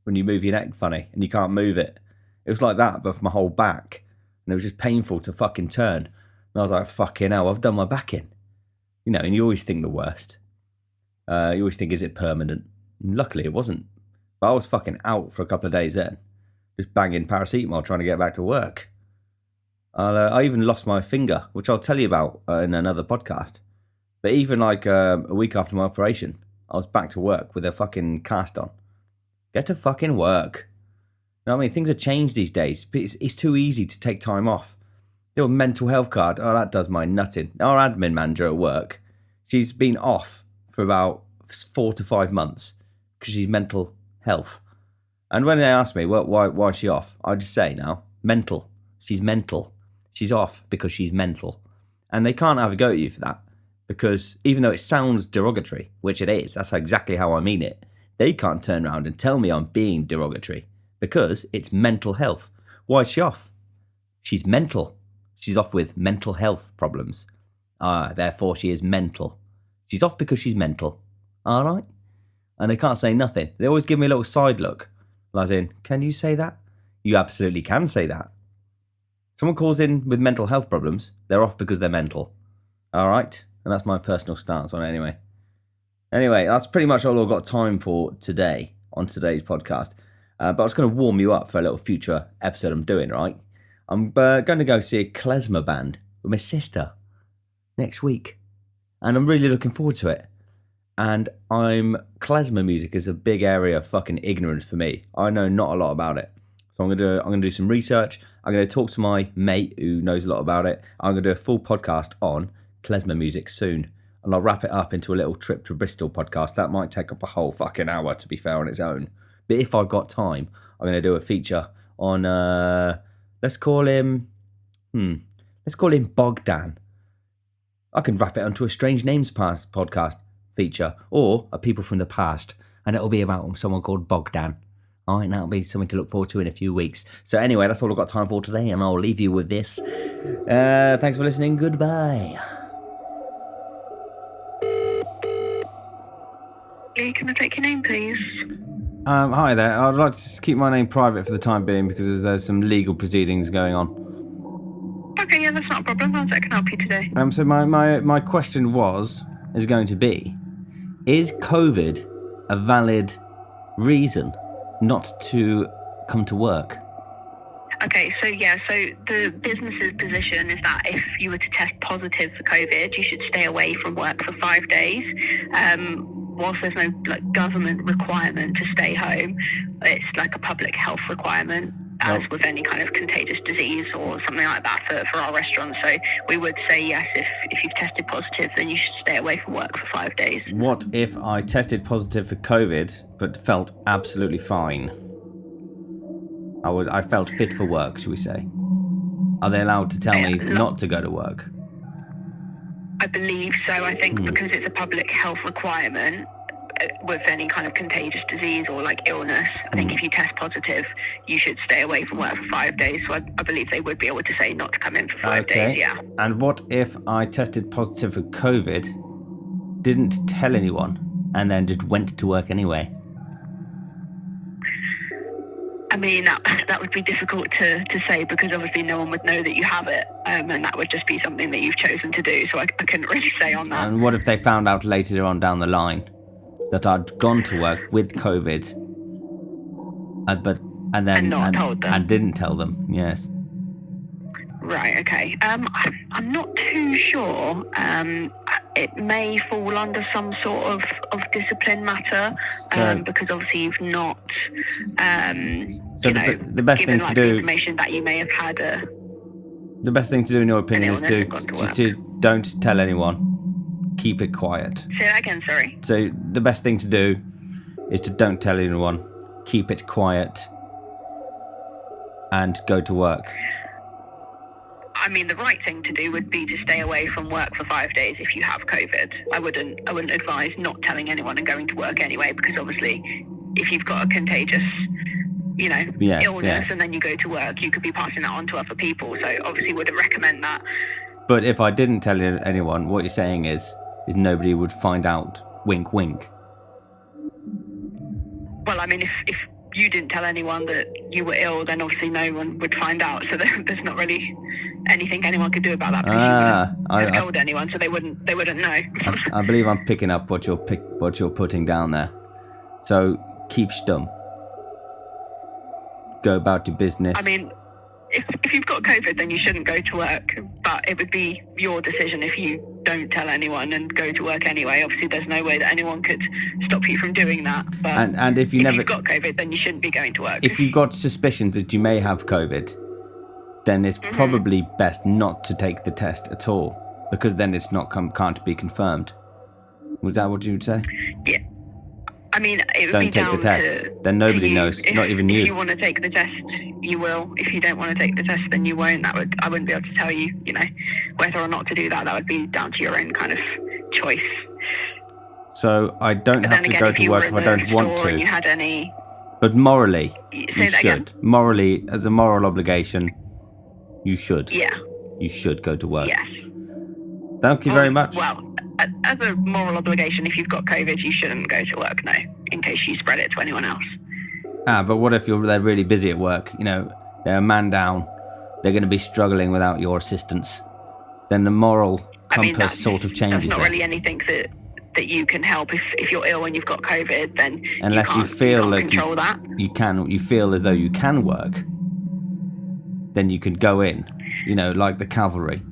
when you move your neck funny and you can't move it? It was like that, but for my whole back. And it was just painful to fucking turn. And I was like, fucking hell, I've done my back in. You know, and you always think the worst. You always think, is it permanent? And luckily it wasn't. But I was fucking out for a couple of days then. Just banging paracetamol trying to get back to work. I even lost my finger, which I'll tell you about in another podcast. But even like a week after my operation, I was back to work with a fucking cast on. Get to fucking work. You know what I mean? Things have changed these days. It's too easy to take time off. The old mental health card, oh, that does my nutting. Our admin manager at work, she's been off for about 4 to 5 months because she's mental health. And when they ask me, well, why is she off? I just say now, mental. She's mental. She's off because she's mental. And they can't have a go at you for that. Because even though it sounds derogatory, which it is, that's exactly how I mean it, they can't turn around and tell me I'm being derogatory because it's mental health. Why is she off? She's mental. She's off with mental health problems. Therefore she is mental. She's off because she's mental. All right? And they can't say nothing. They always give me a little side look. As in, can you say that? You absolutely can say that. Someone calls in with mental health problems, they're off because they're mental. All right? And that's my personal stance on it anyway. Anyway, that's pretty much all I've got time for today on today's podcast. But I was going to warm you up for a little future episode I'm doing, right? I'm going to go see a klezmer band with my sister next week. And I'm really looking forward to it. And klezmer music is a big area of fucking ignorance for me. I know not a lot about it. So I'm gonna do some research. I'm gonna talk to my mate who knows a lot about it. I'm gonna do a full podcast on klezmer music soon, and I'll wrap it up into a little trip to Bristol podcast. That might take up a whole fucking hour, to be fair, on its own. But if I've got time, I'm gonna do a feature on let's call him Bogdan. I can wrap it onto a Strange Names Past podcast feature, or a People from the Past, and it'll be about someone called Bogdan. All right, that'll be something to look forward to in a few weeks. So anyway, that's all I've got time for today, and I'll leave you with this. Thanks for listening. Goodbye. Can I take your name, please? Hi there. I'd like to just keep my name private for the time being because there's some legal proceedings going on. Okay, yeah, that's not a problem. How's that can help you today? So my question is going to be, is COVID a valid reason not to come to work? Okay, so the business's position is that if you were to test positive for COVID, you should stay away from work for 5 days. Whilst there's no government requirement to stay home, it's like a public health requirement, as with any kind of contagious disease or something like that for our restaurants. So we would say yes, if you've tested positive, then you should stay away from work for 5 days. What if I tested positive for COVID but felt absolutely fine? I felt fit for work, should we say? Are they allowed to tell me not to go to work? I believe so. I think because it's a public health requirement with any kind of contagious disease or illness, I think if you test positive, you should stay away from work for 5 days. So I believe they would be able to say not to come in for 5 days, yeah. And what if I tested positive for COVID, didn't tell anyone, and then just went to work anyway? I mean, that would be difficult to say because obviously no one would know that you have it, and that would just be something that you've chosen to do, so I couldn't really say on that. And what if they found out later on down the line that I'd gone to work with COVID, and told them? And didn't tell them, yes. Right, okay. I'm not too sure. It may fall under some sort of discipline matter, because obviously you've not, the best given thing to do, information that you may have had the best thing to do in your opinion is to don't tell anyone. Keep it quiet. Say that again, sorry. So the best thing to do is to don't tell anyone. Keep it quiet. And go to work. I mean, the right thing to do would be to stay away from work for 5 days if you have COVID. I wouldn't advise not telling anyone and going to work anyway, because obviously if you've got a contagious, illness and then you go to work, you could be passing that on to other people. So obviously wouldn't recommend that. But if I didn't tell anyone, what you're saying is nobody would find out, wink, wink. Well, I mean, if you didn't tell anyone that you were ill, then obviously no one would find out. So there's not really anything anyone could do about that because you wouldn't have told anyone, so they wouldn't know. I believe I'm picking up what you're putting down there. So keep stum. Go about your business. I mean, if you've got COVID, then you shouldn't go to work. But it would be your decision if you don't tell anyone and go to work anyway. Obviously, there's no way that anyone could stop you from doing that. But and if you've got COVID, then you shouldn't be going to work. If you've got suspicions that you may have COVID, then it's probably best not to take the test at all, because then it's can't be confirmed. Was that what you would say? Yeah. I mean, it would don't be take down the test. to then nobody knows, not even you. If you want to take the test, you will. If you don't want to take the test, then you won't. I wouldn't be able to tell you, whether or not to do that. That would be down to your own kind of choice. So I don't have to go to work if I don't want to. And you had any... But morally, you should. Again? Morally, as a moral obligation, you should. Yeah. You should go to work. Yes. Thank you very much. Well, as a moral obligation, if you've got COVID, you shouldn't go to work, no, in case you spread it to anyone else. But what if they're really busy at work? They're a man down. They're going to be struggling without your assistance. Then the moral compass sort of changes. That's not really anything that you can help. If you're ill and you've got COVID, then unless you feel like control that. You feel as though you can work, then you can go in. Like the cavalry,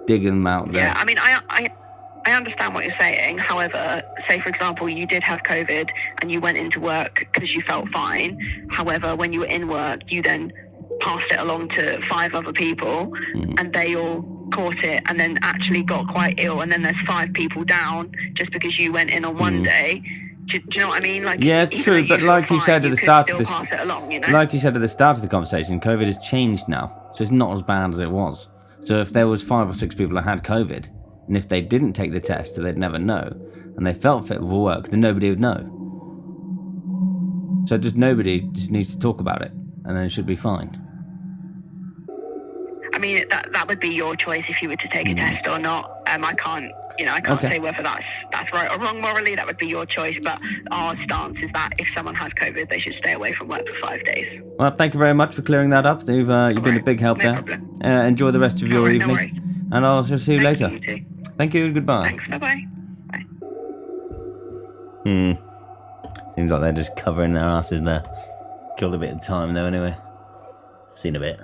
dig them out there. Yeah, I mean, I understand what you're saying. However, say for example, you did have COVID and you went into work because you felt fine. However, when you were in work, you then passed it along to 5 other people, and they all caught it and then actually got quite ill. And then there's 5 people down just because you went in on one day. Do you know what I mean? Like, yeah, it's true. But like you said at the start of this, pass it along, you know? like you said at the start of the conversation, COVID has changed now, so it's not as bad as it was. So if there was 5 or 6 people that had COVID, and if they didn't take the test, they'd never know, and they felt fit for work, then nobody would know. So nobody just needs to talk about it, and then it should be fine. I mean, that would be your choice if you were to take a test or not. I can't say whether that's right or wrong morally. That would be your choice. But our stance is that if someone has COVID, they should stay away from work for 5 days. Well, thank you very much for clearing that up. You've been a big help there. Enjoy the rest of your evening, and I'll see you later. You too. Thank you. Goodbye. Thanks. Bye-bye. Bye. Seems like they're just covering their asses there. Killed a bit of time though anyway. Seen a bit.